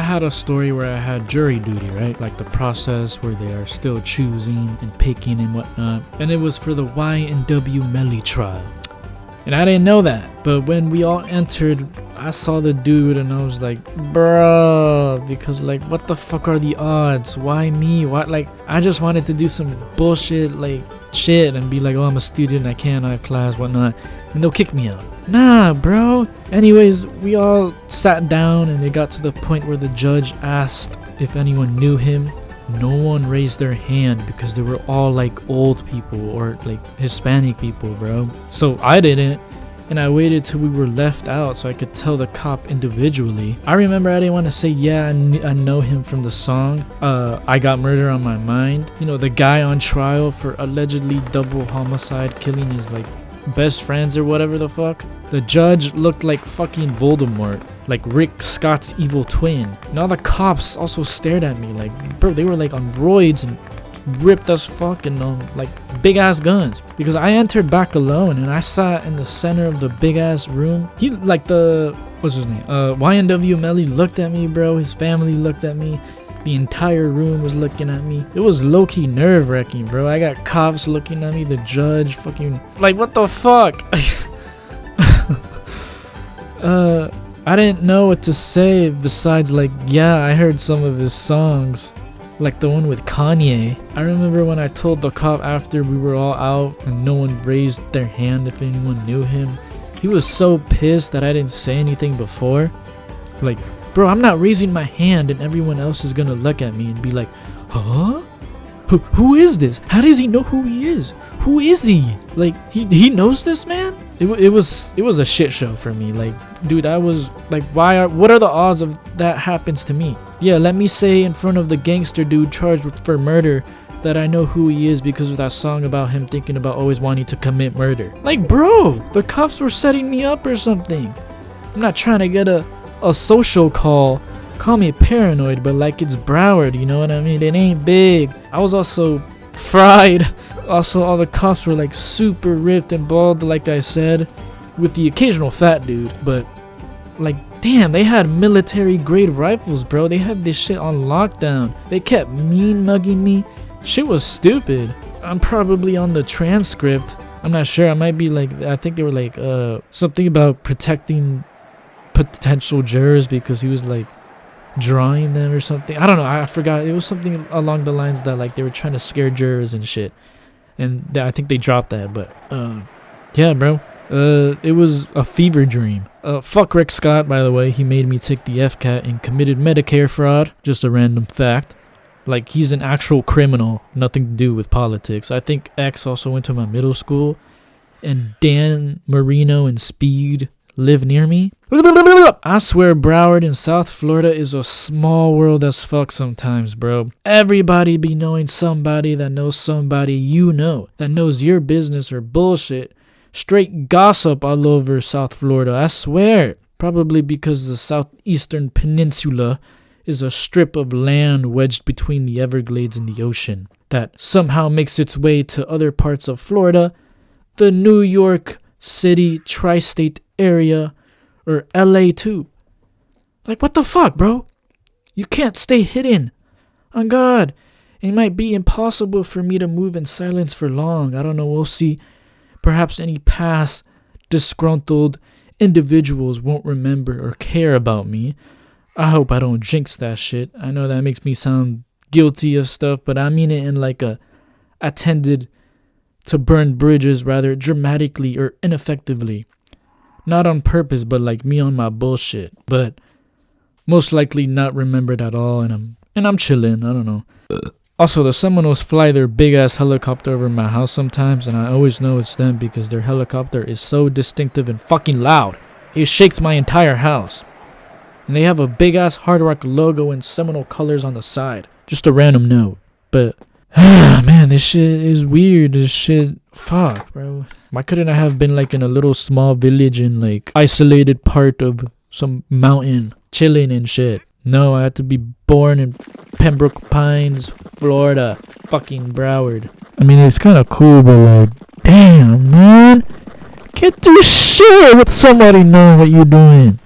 had a story where I had jury duty, right? Like the process where they are still choosing and picking and whatnot. And it was for the YNW Melly trial. And I didn't know that. But when we all entered, I saw the dude and I was like, bruh, because like, what the fuck are the odds? Why me? What? Like, I just wanted to do some bullshit, like, shit and be like, oh, I'm a student, I can't, I have class, whatnot. And they'll kick me out. Nah, bro. Anyways, we all sat down and it got to the point where the judge asked if anyone knew him. No one raised their hand because they were all like old people or like Hispanic people, bro. So I didn't, and I waited till we were left out so I could tell the cop individually. I remember I didn't want to say, yeah, I know him from the song. I Got Murder on My Mind. You know, the guy on trial for allegedly double homicide, killing his like best friends or whatever the fuck. The judge looked like fucking Voldemort, like Rick Scott's evil twin. And all the cops also stared at me like, bro, they were like on roids and ripped as fuck and like big ass guns. Because I entered back alone and I sat in the center of the big ass room. He like what's his name? YNW Melly looked at me, bro. His family looked at me. The entire room was looking at me. It was low-key nerve-wracking, bro. I got cops looking at me, the judge fucking like, what the fuck? I didn't know what to say besides like, yeah, I heard some of his songs, like the one with Kanye. I remember when I told the cop after we were all out and no one raised their hand if anyone knew him. He was so pissed that I didn't say anything before. Like, bro, I'm not raising my hand and everyone else is gonna look at me and be like, huh? Who is this? How does he know who he is? Who is he? Like, he knows this man? It was a shit show for me. Like, dude, I was like, what are the odds of that happens to me? Yeah, let me say in front of the gangster dude charged for murder that I know who he is because of that song about him thinking about always wanting to commit murder. Like, bro, the cops were setting me up or something. I'm not trying to get a social call. Call me paranoid, but like it's Broward, you know what I mean? It ain't big. I was also fried. Also, all the cops were like super ripped and bald, like I said, with the occasional fat dude. But like, damn, they had military grade rifles, bro. They had this shit on lockdown. They kept mean mugging me. Shit was stupid. I'm probably on the transcript. I'm not sure. I might be like, I think they were like something about protecting potential jurors because he was like drawing them or something. I don't know, I forgot. It was something along the lines that like they were trying to scare jurors and shit, and I think they dropped that. But yeah, bro, it was a fever dream. Fuck Rick Scott, by the way. He made me take the FCAT and committed Medicare fraud. Just a random fact. Like, he's an actual criminal, nothing to do with politics. I think X also went to my middle school, and Dan Marino and Speed live near me. I swear Broward in South Florida is a small world as fuck sometimes, bro. Everybody be knowing somebody that knows somebody you know that knows your business or bullshit. Straight gossip all over South Florida, I swear. Probably because the southeastern peninsula is a strip of land wedged between the Everglades and the ocean that somehow makes its way to other parts of Florida, the New York City tri-state area, or LA too. Like, what the fuck, bro? You can't stay hidden. On God, it might be impossible for me to move in silence for long. I don't know, we'll see. Perhaps any past disgruntled individuals won't remember or care about me. I hope I don't jinx that shit. I know that makes me sound guilty of stuff, but I mean it in like I tended to burn bridges rather dramatically or ineffectively. Not on purpose, but like me on my bullshit. But most likely not remembered at all, and I'm chilling. I don't know. Also, the Seminoles fly their big ass helicopter over my house sometimes, and I always know it's them because their helicopter is so distinctive and fucking loud. It shakes my entire house. And they have a big ass Hard Rock logo and Seminole colors on the side. Just a random note. But man, this shit is weird. This shit, fuck, bro. Why couldn't I have been like in a little small village in like isolated part of some mountain, chilling and shit? No, I had to be born in Pembroke Pines, Florida, fucking Broward. I mean, it's kind of cool, but like, damn, man, get through shit with somebody knowing what you're doing.